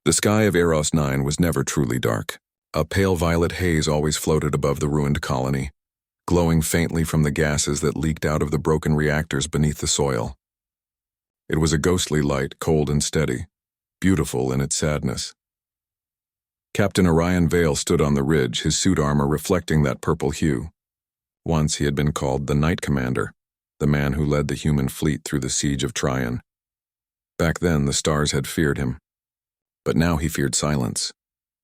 The sky of Eros 9 was never truly dark. A pale violet haze always floated above the ruined colony, glowing faintly from the gases that leaked out of the broken reactors beneath the soil. It was a ghostly light, cold and steady, beautiful in its sadness. Captain Orion Vale stood on the ridge, his suit armor reflecting that purple hue. Once he had been called the Night Commander, the man who led the human fleet through the siege of Trion. Back then, the stars had feared him. But now he feared silence.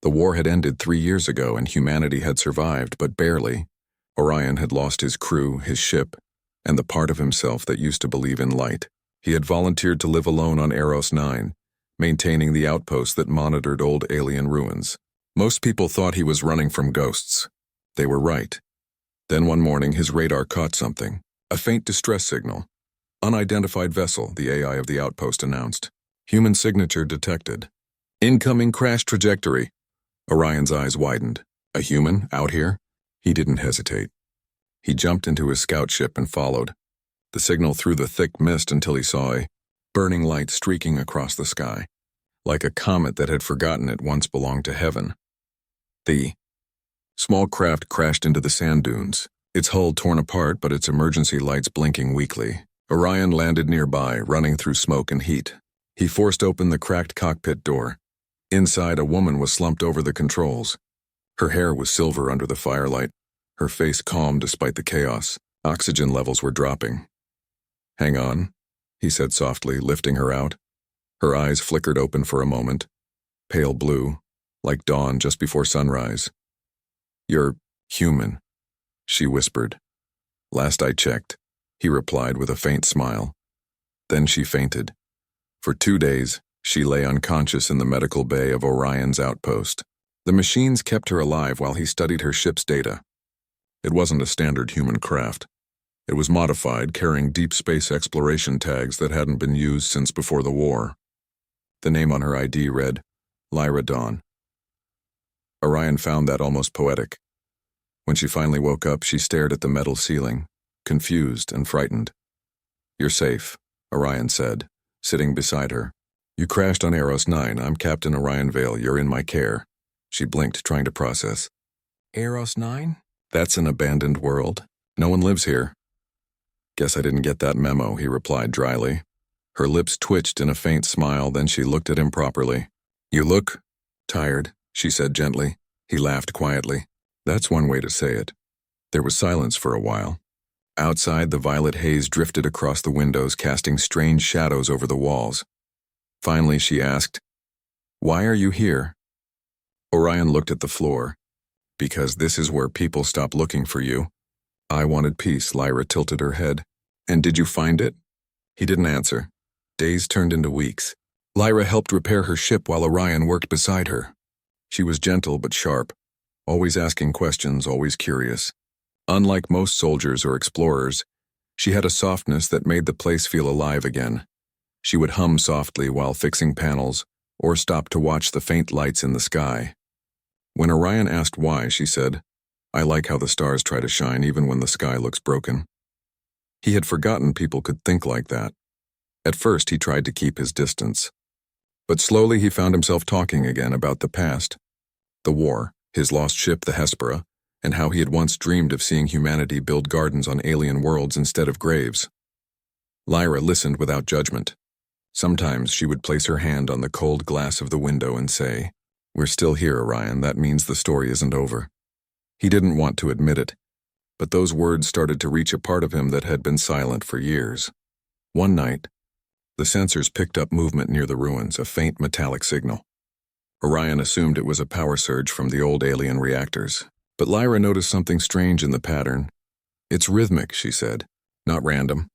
The war had ended 3 years ago and humanity had survived, but barely. Orion had lost his crew, his ship, and the part of himself that used to believe in light. He had volunteered to live alone on Eros 9, maintaining the outpost that monitored old alien ruins. Most people thought he was running from ghosts. They were right. Then one morning his radar caught something, a faint distress signal. Unidentified vessel, the AI of the outpost announced. Human signature detected. Incoming crash trajectory. Orion's eyes widened. A human out here? He didn't hesitate. He jumped into his scout ship and followed. The signal through the thick mist until he saw a burning light streaking across the sky, like a comet that had forgotten it once belonged to heaven. The small craft crashed into the sand dunes, its hull torn apart but its emergency lights blinking weakly. Orion landed nearby, running through smoke and heat. He forced open the cracked cockpit door. Inside, a woman was slumped over the controls. Her hair was silver under the firelight, her face calm despite the chaos. Oxygen levels were dropping. "Hang on," he said softly, lifting her out. Her eyes flickered open for a moment, pale blue, like dawn just before sunrise. "You're human," she whispered. "Last I checked," he replied with a faint smile. Then she fainted. For 2 days, she lay unconscious in the medical bay of Orion's outpost. The machines kept her alive while he studied her ship's data. It wasn't a standard human craft. It was modified, carrying deep space exploration tags that hadn't been used since before the war. The name on her ID read, Lyra Dawn. Orion found that almost poetic. When she finally woke up, she stared at the metal ceiling, confused and frightened. "You're safe," Orion said, sitting beside her. "You crashed on Eros 9. I'm Captain Orion Vale. You're in my care." She blinked, trying to process. "Eros 9? That's an abandoned world. No one lives here." "Guess I didn't get that memo," he replied dryly. Her lips twitched in a faint smile, then she looked at him properly. "You look tired," she said gently. He laughed quietly. "That's one way to say it." There was silence for a while. Outside, the violet haze drifted across the windows, casting strange shadows over the walls. Finally, she asked, "Why are you here?" Orion looked at the floor. "Because this is where people stop looking for you." "I wanted peace," Lyra tilted her head. "And did you find it?" He didn't answer. Days turned into weeks. Lyra helped repair her ship while Orion worked beside her. She was gentle but sharp, always asking questions, always curious. Unlike most soldiers or explorers, she had a softness that made the place feel alive again. She would hum softly while fixing panels, or stop to watch the faint lights in the sky. When Orion asked why, she said, "I like how the stars try to shine even when the sky looks broken." He had forgotten people could think like that. At first, he tried to keep his distance. But slowly he found himself talking again about the past. The war, his lost ship, the Hespera, and how he had once dreamed of seeing humanity build gardens on alien worlds instead of graves. Lyra listened without judgment. Sometimes she would place her hand on the cold glass of the window and say, "We're still here, Orion. That means the story isn't over." He didn't want to admit it, but those words started to reach a part of him that had been silent for years. One night, the sensors picked up movement near the ruins, a faint metallic signal. Orion assumed it was a power surge from the old alien reactors, but Lyra noticed something strange in the pattern. "It's rhythmic," she said, "not random.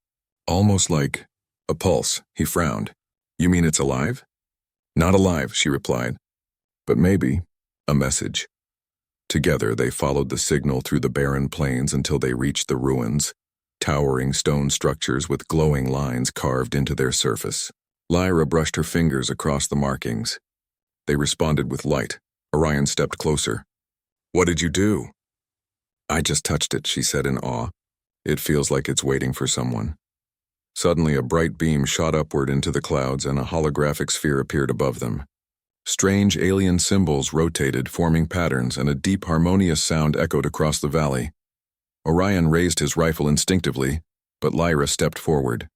Almost like a pulse." He frowned. "You mean it's alive?" "Not alive," she replied, "but maybe a message." Together, they followed the signal through the barren plains until they reached the ruins, towering stone structures with glowing lines carved into their surface. Lyra brushed her fingers across the markings. They responded with light. Orion stepped closer. "What did you do?" "I just touched it," she said in awe. "It feels like it's waiting for someone." Suddenly, a bright beam shot upward into the clouds and a holographic sphere appeared above them. Strange alien symbols rotated, forming patterns, and a deep harmonious sound echoed across the valley. Orion raised his rifle instinctively, but Lyra stepped forward.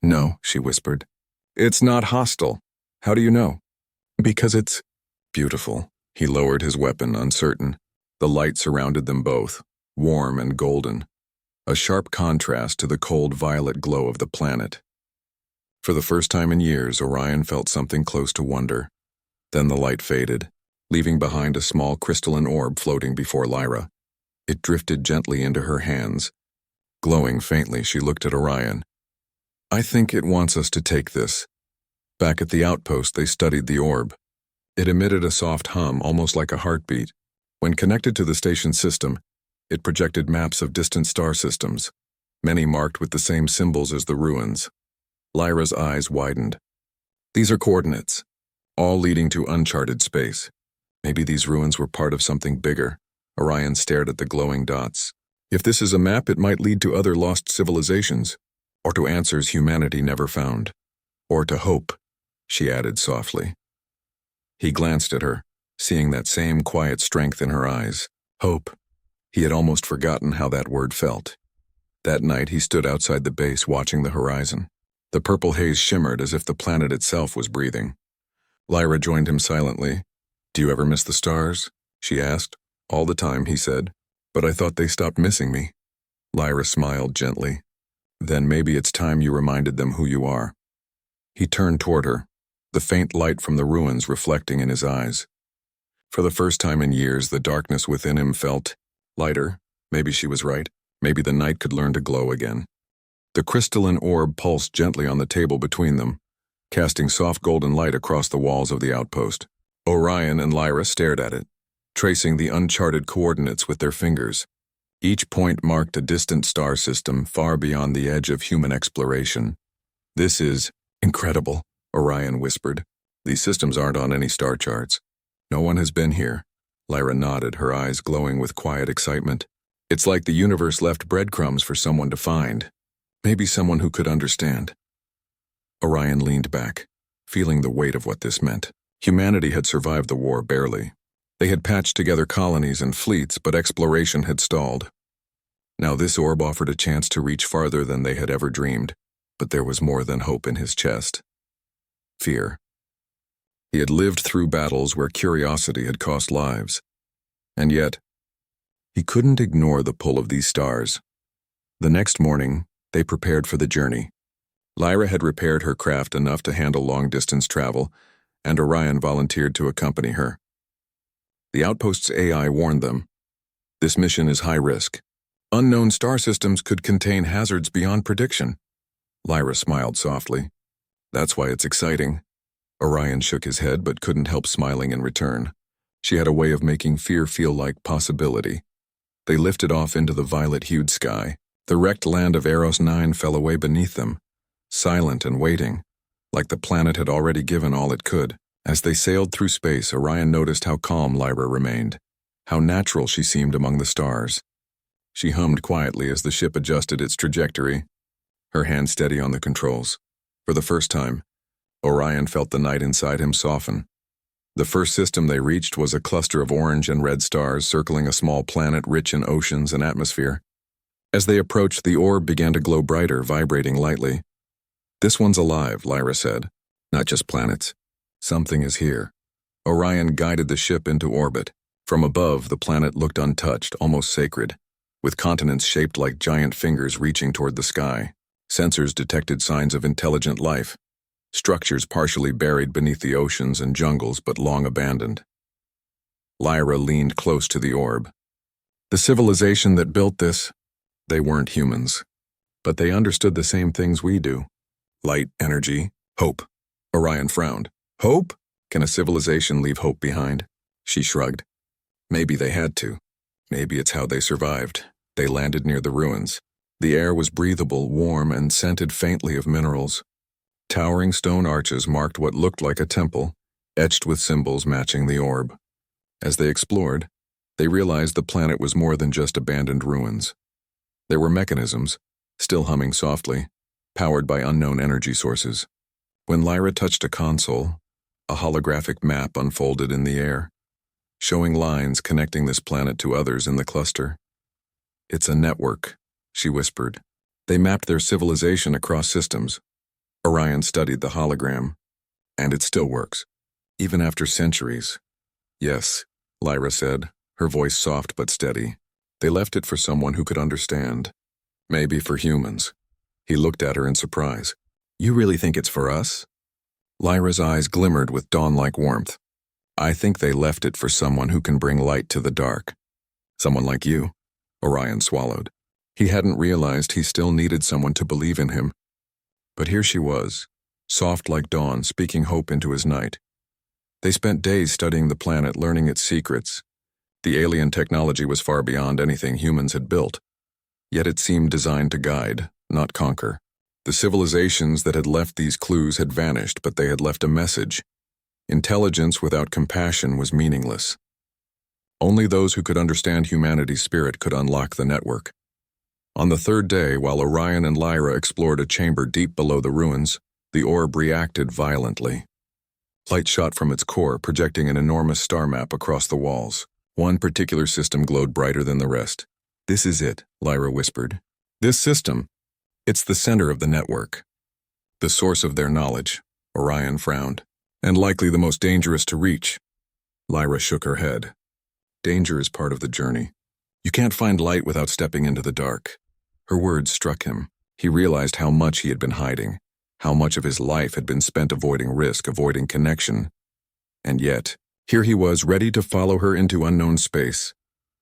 "No," she whispered. "It's not hostile. How do you know?" "Because it's beautiful." He lowered his weapon, uncertain. The light surrounded them both, warm and golden, a sharp contrast to the cold violet glow of the planet. For the first time in years, Orion felt something close to wonder. Then the light faded, leaving behind a small crystalline orb floating before Lyra. It drifted gently into her hands. Glowing faintly, she looked at Orion. "I think it wants us to take this." Back at the outpost, they studied the orb. It emitted a soft hum, almost like a heartbeat. When connected to the station system, it projected maps of distant star systems, many marked with the same symbols as the ruins. Lyra's eyes widened. "These are coordinates, all leading to uncharted space. Maybe these ruins were part of something bigger." Orion stared at the glowing dots. "If this is a map, it might lead to other lost civilizations, or to answers humanity never found. Or to hope," she added softly. He glanced at her, seeing that same quiet strength in her eyes. Hope. He had almost forgotten how that word felt. That night he stood outside the base watching the horizon. The purple haze shimmered as if the planet itself was breathing. Lyra joined him silently. "Do you ever miss the stars?" she asked. "All the time," he said. "But I thought they stopped missing me." Lyra smiled gently. "Then maybe it's time you reminded them who you are." He turned toward her, the faint light from the ruins reflecting in his eyes. For the first time in years, the darkness within him felt lighter. Maybe she was right. Maybe the night could learn to glow again. The crystalline orb pulsed gently on the table between them, casting soft golden light across the walls of the outpost. Orion and Lyra stared at it, tracing the uncharted coordinates with their fingers. Each point marked a distant star system far beyond the edge of human exploration. "This is incredible," Orion whispered. "These systems aren't on any star charts. No one has been here." Lyra nodded, her eyes glowing with quiet excitement. "It's like the universe left breadcrumbs for someone to find. Maybe someone who could understand." Orion leaned back, feeling the weight of what this meant. Humanity had survived the war barely. They had patched together colonies and fleets, but exploration had stalled. Now this orb offered a chance to reach farther than they had ever dreamed, but there was more than hope in his chest. Fear. He had lived through battles where curiosity had cost lives. And yet, he couldn't ignore the pull of these stars. The next morning, they prepared for the journey. Lyra had repaired her craft enough to handle long-distance travel, and Orion volunteered to accompany her. The outpost's AI warned them. "This mission is high risk. Unknown star systems could contain hazards beyond prediction." Lyra smiled softly. "That's why it's exciting." Orion shook his head but couldn't help smiling in return. She had a way of making fear feel like possibility. They lifted off into the violet-hued sky. The wrecked land of Eros 9 fell away beneath them, silent and waiting, like the planet had already given all it could. As they sailed through space, Orion noticed how calm Lyra remained, how natural she seemed among the stars. She hummed quietly as the ship adjusted its trajectory, her hand steady on the controls. For the first time, Orion felt the night inside him soften. The first system they reached was a cluster of orange and red stars circling a small planet rich in oceans and atmosphere. As they approached, the orb began to glow brighter, vibrating lightly. "This one's alive," Lyra said. "Not just planets. Something is here." Orion guided the ship into orbit. From above, the planet looked untouched, almost sacred, with continents shaped like giant fingers reaching toward the sky. Sensors detected signs of intelligent life, structures partially buried beneath the oceans and jungles but long abandoned. Lyra leaned close to the orb. "The civilization that built this, they weren't humans, but they understood the same things we do. Light, energy, hope." Orion frowned. "Hope? Can a civilization leave hope behind?" She shrugged. "Maybe they had to. Maybe it's how they survived." They landed near the ruins. The air was breathable, warm, and scented faintly of minerals. Towering stone arches marked what looked like a temple, etched with symbols matching the orb. As they explored, they realized the planet was more than just abandoned ruins. There were mechanisms, still humming softly, powered by unknown energy sources. When Lyra touched a console, A holographic map unfolded in the air, showing lines connecting this planet to others in the cluster. "It's a network," she whispered. "They mapped their civilization across systems." Orion studied the hologram. "And it still works, even after centuries." "Yes," Lyra said, her voice soft but steady. "They left it for someone who could understand. Maybe for humans." He looked at her in surprise. "You really think it's for us?" Lyra's eyes glimmered with dawn-like warmth. "I think they left it for someone who can bring light to the dark. Someone like you." Orion swallowed. He hadn't realized he still needed someone to believe in him. But here she was, soft like dawn, speaking hope into his night. They spent days studying the planet, learning its secrets. The alien technology was far beyond anything humans had built. Yet it seemed designed to guide, not conquer. The civilizations that had left these clues had vanished, but they had left a message. Intelligence without compassion was meaningless. Only those who could understand humanity's spirit could unlock the network. On the third day, while Orion and Lyra explored a chamber deep below the ruins, the orb reacted violently. Light shot from its core, projecting an enormous star map across the walls. One particular system glowed brighter than the rest. "This is it," Lyra whispered. "This system. It's the center of the network. The source of their knowledge." Orion frowned. "And likely the most dangerous to reach." Lyra shook her head. "Danger is part of the journey. You can't find light without stepping into the dark." Her words struck him. He realized how much he had been hiding, how much of his life had been spent avoiding risk, avoiding connection. And yet, here he was, ready to follow her into unknown space.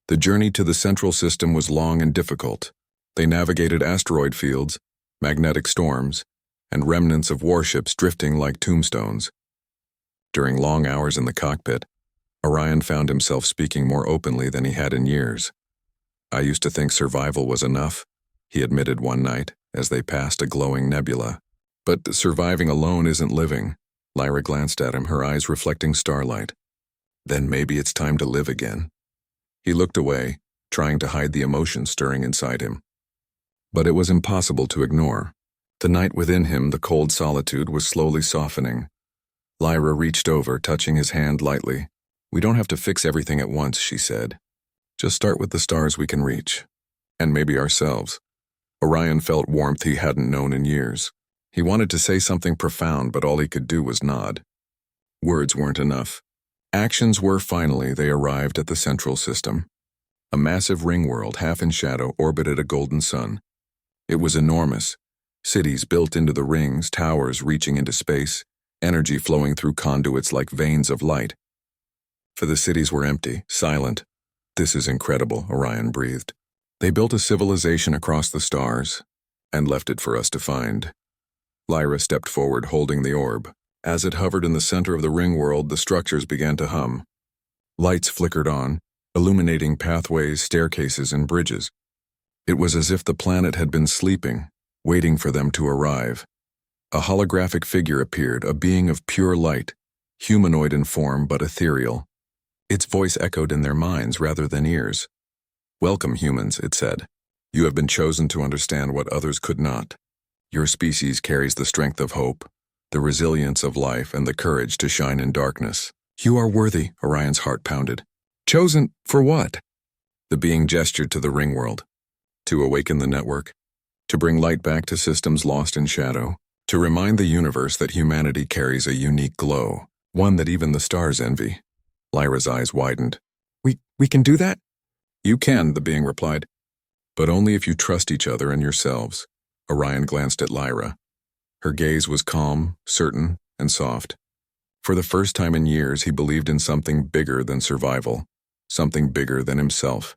The journey to the central system was long and difficult. They navigated asteroid fields, magnetic storms, and remnants of warships drifting like tombstones. During long hours in the cockpit, Orion found himself speaking more openly than he had in years. "I used to think survival was enough," he admitted one night as they passed a glowing nebula. "But surviving alone isn't living." Lyra glanced at him, her eyes reflecting starlight. "Then maybe it's time to live again." He looked away, trying to hide the emotion stirring inside him. But it was impossible to ignore. The night within him, the cold solitude, was slowly softening. Lyra reached over, touching his hand lightly. "We don't have to fix everything at once," she said. "Just start with the stars we can reach. And maybe ourselves." Orion felt warmth he hadn't known in years. He wanted to say something profound, but all he could do was nod. Words weren't enough. Actions were. Finally, they arrived at the central system. A massive ring world, half in shadow, orbited a golden sun. It was enormous. Cities built into the rings, towers reaching into space, energy flowing through conduits like veins of light. For the cities were empty, silent. "This is incredible," Orion breathed. "They built a civilization across the stars, and left it for us to find." Lyra stepped forward, holding the orb. As it hovered in the center of the ring world, the structures began to hum. Lights flickered on, illuminating pathways, staircases, and bridges. It was as if the planet had been sleeping, waiting for them to arrive. A holographic figure appeared, a being of pure light, humanoid in form but ethereal. Its voice echoed in their minds rather than ears. "Welcome, humans," it said. "You have been chosen to understand what others could not. Your species carries the strength of hope, the resilience of life, and the courage to shine in darkness. You are worthy," Orion's heart pounded. "Chosen for what?" The being gestured to the ring world. "To awaken the network, to bring light back to systems lost in shadow, to remind the universe that humanity carries a unique glow, one that even the stars envy." Lyra's eyes widened. We can do that?" "You can," the being replied. "But only if you trust each other and yourselves." Orion glanced at Lyra. Her gaze was calm, certain, and soft. For the first time in years, he believed in something bigger than survival, something bigger than himself.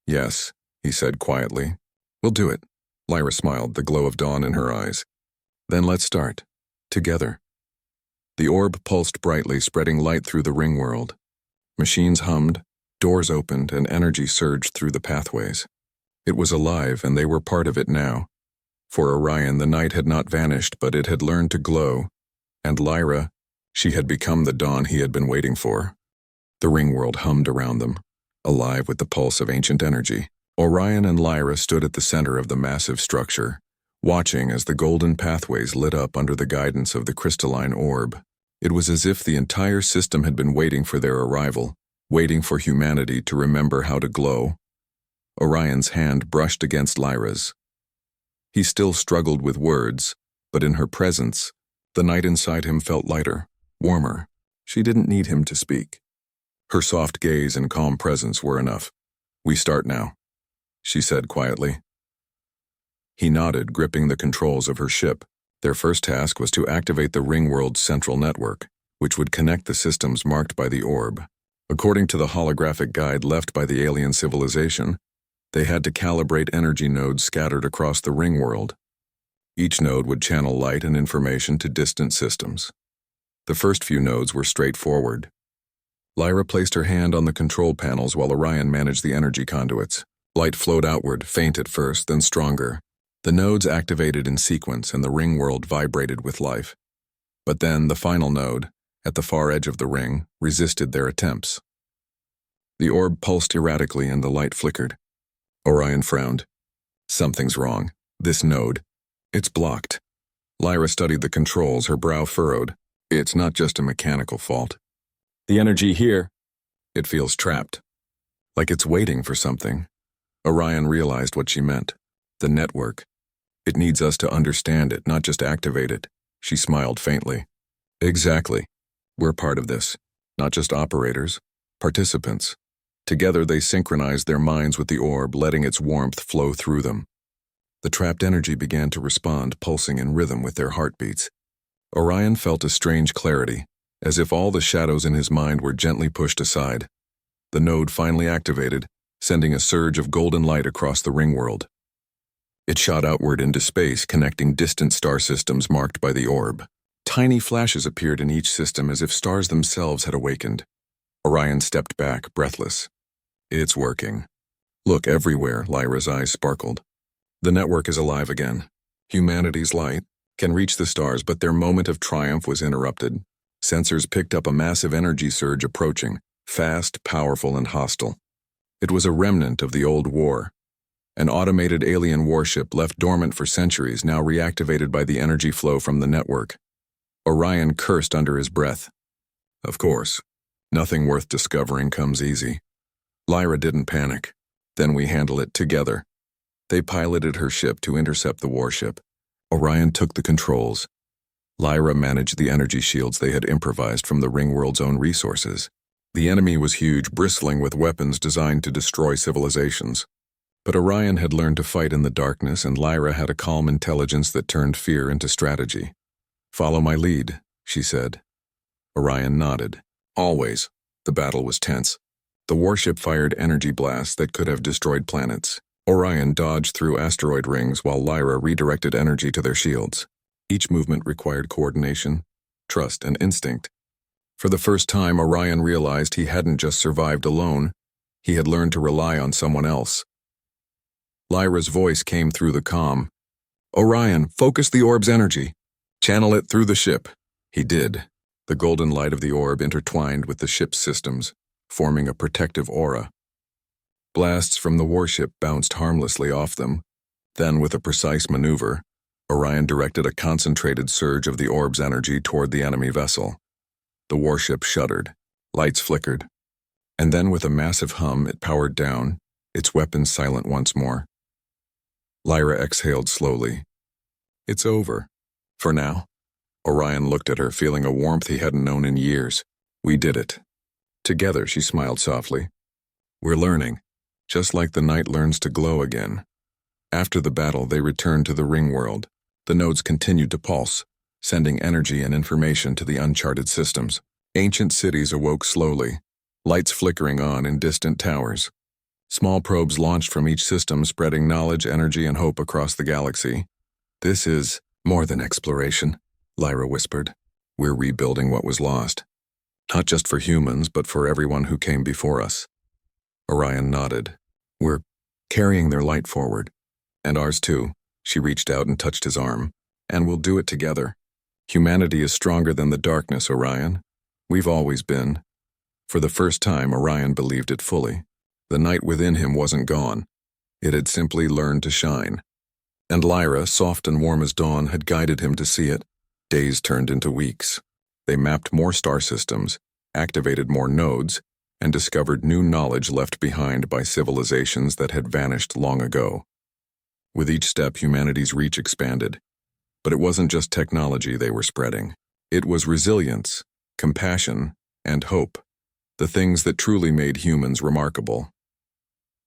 "Yes," he said quietly. "We'll do it." Lyra smiled, the glow of dawn in her eyes. "Then let's start. Together." The orb pulsed brightly, spreading light through the ring world. Machines hummed, doors opened, and energy surged through the pathways. It was alive, and they were part of it now. For Orion, the night had not vanished, but it had learned to glow. And Lyra, she had become the dawn he had been waiting for. The ring world hummed around them, alive with the pulse of ancient energy. Orion and Lyra stood at the center of the massive structure, watching as the golden pathways lit up under the guidance of the crystalline orb. It was as if the entire system had been waiting for their arrival, waiting for humanity to remember how to glow. Orion's hand brushed against Lyra's. He still struggled with words, but in her presence, the night inside him felt lighter, warmer. She didn't need him to speak. Her soft gaze and calm presence were enough. "We start now," she said quietly. He nodded, gripping the controls of her ship. Their first task was to activate the Ringworld's central network, which would connect the systems marked by the orb. According to the holographic guide left by the alien civilization, they had to calibrate energy nodes scattered across the Ringworld. Each node would channel light and information to distant systems. The first few nodes were straightforward. Lyra placed her hand on the control panels while Orion managed the energy conduits. Light flowed outward, faint at first, then stronger. The nodes activated in sequence and the Ringworld vibrated with life. But then the final node, at the far edge of the ring, resisted their attempts. The orb pulsed erratically and the light flickered. Orion frowned. "Something's wrong. This node. It's blocked." Lyra studied the controls, her brow furrowed. "It's not just a mechanical fault. The energy here, it feels trapped. Like it's waiting for something." Orion realized what she meant. The network. It needs us to understand it, not just activate it. She smiled faintly. "Exactly. We're part of this. Not just operators, participants." Together they synchronized their minds with the orb, letting its warmth flow through them. The trapped energy began to respond, pulsing in rhythm with their heartbeats. Orion felt a strange clarity, as if all the shadows in his mind were gently pushed aside. The node finally activated, sending a surge of golden light across the Ringworld. It shot outward into space, connecting distant star systems marked by the orb. Tiny flashes appeared in each system as if stars themselves had awakened. Orion stepped back, breathless. "It's working. Look everywhere," Lyra's eyes sparkled. "The network is alive again. Humanity's light can reach the stars, but their moment of triumph was interrupted. Sensors picked up a massive energy surge approaching, fast, powerful, and hostile. It was a remnant of the old war. An automated alien warship left dormant for centuries, now reactivated by the energy flow from the network." Orion cursed under his breath. Of course, nothing worth discovering comes easy. Lyra didn't panic. "Then we handle it together." They piloted her ship to intercept the warship. Orion took the controls. Lyra managed the energy shields they had improvised from the Ringworld's own resources. The enemy was huge, bristling with weapons designed to destroy civilizations. But Orion had learned to fight in the darkness, and Lyra had a calm intelligence that turned fear into strategy. "Follow my lead," she said. Orion nodded. Always. The battle was tense. The warship fired energy blasts that could have destroyed planets. Orion dodged through asteroid rings while Lyra redirected energy to their shields. Each movement required coordination, trust, and instinct. For the first time, Orion realized he hadn't just survived alone. He had learned to rely on someone else. Lyra's voice came through the comm. "Orion, focus the orb's energy. Channel it through the ship." He did. The golden light of the orb intertwined with the ship's systems, forming a protective aura. Blasts from the warship bounced harmlessly off them. Then, with a precise maneuver, Orion directed a concentrated surge of the orb's energy toward the enemy vessel. The warship shuddered. Lights flickered. And then, with a massive hum, it powered down, its weapons silent once more. Lyra exhaled slowly. "It's over. For now." Orion looked at her, feeling a warmth he hadn't known in years. "We did it. Together," she smiled softly. "We're learning, just like the night learns to glow again." After the battle, they returned to the Ringworld. The nodes continued to pulse, sending energy and information to the uncharted systems. Ancient cities awoke slowly, lights flickering on in distant towers. Small probes launched from each system, spreading knowledge, energy, and hope across the galaxy. "This is more than exploration," Lyra whispered. "We're rebuilding what was lost. Not just for humans, but for everyone who came before us." Orion nodded. "We're carrying their light forward. And ours too." She reached out and touched his arm. "And we'll do it together. Humanity is stronger than the darkness, Orion. We've always been." For the first time, Orion believed it fully. The night within him wasn't gone. It had simply learned to shine. And Lyra, soft and warm as dawn, had guided him to see it. Days turned into weeks. They mapped more star systems, activated more nodes, and discovered new knowledge left behind by civilizations that had vanished long ago. With each step, humanity's reach expanded. But it wasn't just technology they were spreading. It was resilience, compassion, and hope, the things that truly made humans remarkable.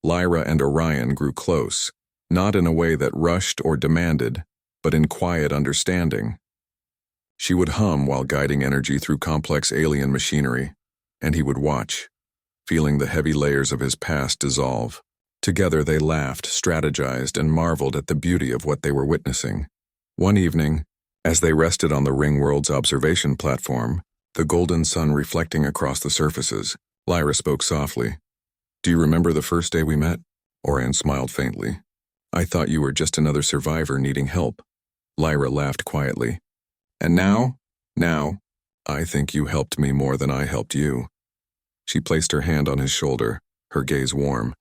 Lyra and Orion grew close, not in a way that rushed or demanded, but in quiet understanding. She would hum while guiding energy through complex alien machinery, and he would watch, feeling the heavy layers of his past dissolve. Together they laughed, strategized, and marveled at the beauty of what they were witnessing. One evening, as they rested on the Ringworld's observation platform, the golden sun reflecting across the surfaces, Lyra spoke softly. "Do you remember the first day we met?" Orion smiled faintly. "I thought you were just another survivor needing help." Lyra laughed quietly. "And now? Now, I think you helped me more than I helped you." She placed her hand on his shoulder, her gaze warm.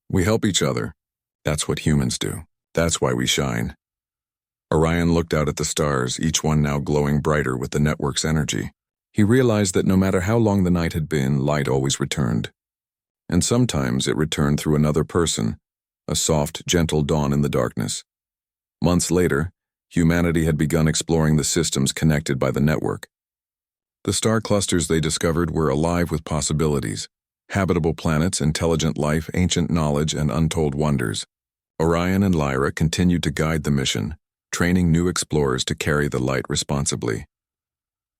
"We help each other. That's what humans do. That's why we shine." Orion looked out at the stars, each one now glowing brighter with the network's energy. He realized that no matter how long the night had been, light always returned. And sometimes it returned through another person, a soft, gentle dawn in the darkness. Months later, humanity had begun exploring the systems connected by the network. The star clusters they discovered were alive with possibilities: habitable planets, intelligent life, ancient knowledge, and untold wonders. Orion and Lyra continued to guide the mission, training new explorers to carry the light responsibly.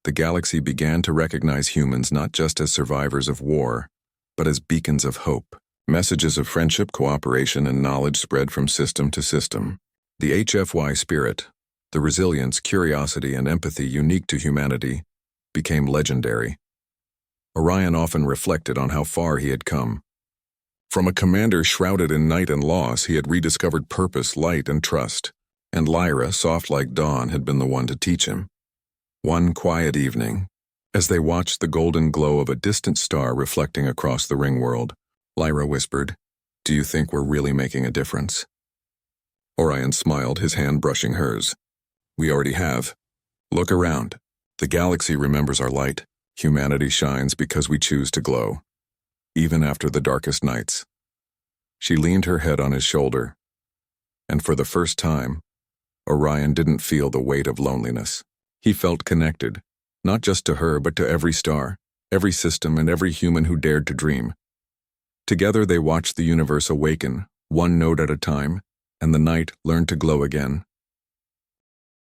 The galaxy began to recognize humans not just as survivors of war, but as beacons of hope. Messages of friendship, cooperation, and knowledge spread from system to system. The HFY spirit, the resilience, curiosity, and empathy unique to humanity, became legendary. Orion often reflected on how far he had come. From a commander shrouded in night and loss, he had rediscovered purpose, light, and trust. And Lyra, soft like dawn, had been the one to teach him. One quiet evening, as they watched the golden glow of a distant star reflecting across the ring world, Lyra whispered, "Do you think we're really making a difference?" Orion smiled, his hand brushing hers. "We already have. Look around. The galaxy remembers our light. Humanity shines because we choose to glow, even after the darkest nights." She leaned her head on his shoulder, and for the first time, Orion didn't feel the weight of loneliness. He felt connected, not just to her but to every star, every system, and every human who dared to dream. Together they watched the universe awaken, one node at a time, and the night learned to glow again.